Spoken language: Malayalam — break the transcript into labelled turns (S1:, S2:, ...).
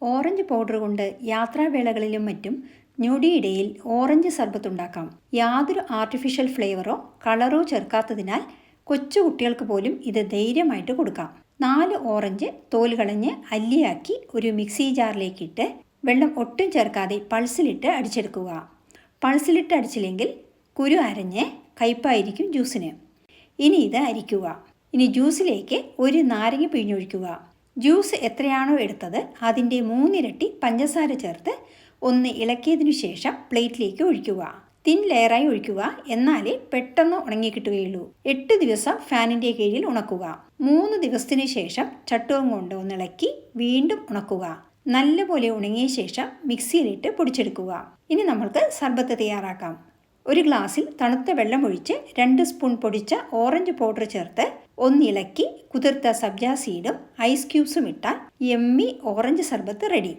S1: ഓറഞ്ച് പൗഡർ കൊണ്ട് യാത്രാവേളകളിലും മറ്റും ഞൊടിയിടയിൽ ഓറഞ്ച് സർബത്ത് ഉണ്ടാക്കാം. യാതൊരു ആർട്ടിഫിഷ്യൽ ഫ്ലേവറോ കളറോ ചേർക്കാത്തതിനാൽ കൊച്ചുകുട്ടികൾക്ക് പോലും ഇത് ധൈര്യമായിട്ട് കൊടുക്കാം. 4 ഓറഞ്ച് തോല് കളഞ്ഞ് അല്ലിയാക്കി ഒരു മിക്സി ജാറിലേക്കിട്ട് വെള്ളം ഒട്ടും ചേർക്കാതെ പൾസിലിട്ട് അടിച്ചെടുക്കുക. പൾസിലിട്ട് അടിച്ചില്ലെങ്കിൽ കുരു അരഞ്ഞ് കയ്പായിരിക്കും ജ്യൂസിന്. ഇനി ഇത് അരിക്കുക. ഇനി ജ്യൂസിലേക്ക് ഒരു നാരങ്ങ പിഴിഞ്ഞൊഴിക്കുക. ജ്യൂസ് എത്രയാണോ എടുത്തത് അതിൻ്റെ 3 ഇരട്ടി പഞ്ചസാര ചേർത്ത് ഒന്ന് ഇളക്കിയതിനു ശേഷം പ്ലേറ്റിലേക്ക് ഒഴിക്കുക. തിൻ ലെയറായി ഒഴിക്കുക. എന്നാലേ പെട്ടെന്ന് ഉണങ്ങിക്കിട്ടുകയുള്ളൂ. 8 ദിവസം ഫാനിൻ്റെ കീഴിൽ ഉണക്കുക. 3 ദിവസത്തിന് ശേഷം ചട്ടുകം കൊണ്ട് ഒന്നിളക്കി വീണ്ടും ഉണക്കുക. നല്ലപോലെ ഉണങ്ങിയ ശേഷം മിക്സിയിലിട്ട് പൊടിച്ചെടുക്കുക. ഇനി നമ്മൾക്ക് സർബത്ത് തയ്യാറാക്കാം. ഒരു ഗ്ലാസ്സിൽ തണുത്ത വെള്ളം ഒഴിച്ച് 2 സ്പൂൺ പൊടിച്ച ഓറഞ്ച് പൗഡർ ചേർത്ത് ഒന്നിളക്കി കുതിർത്ത സബ്ജ സീഡും ഐസ് ക്യൂബ്സും ഇട്ടാൽ യമ്മി ഓറഞ്ച് സർബത്ത് റെഡി.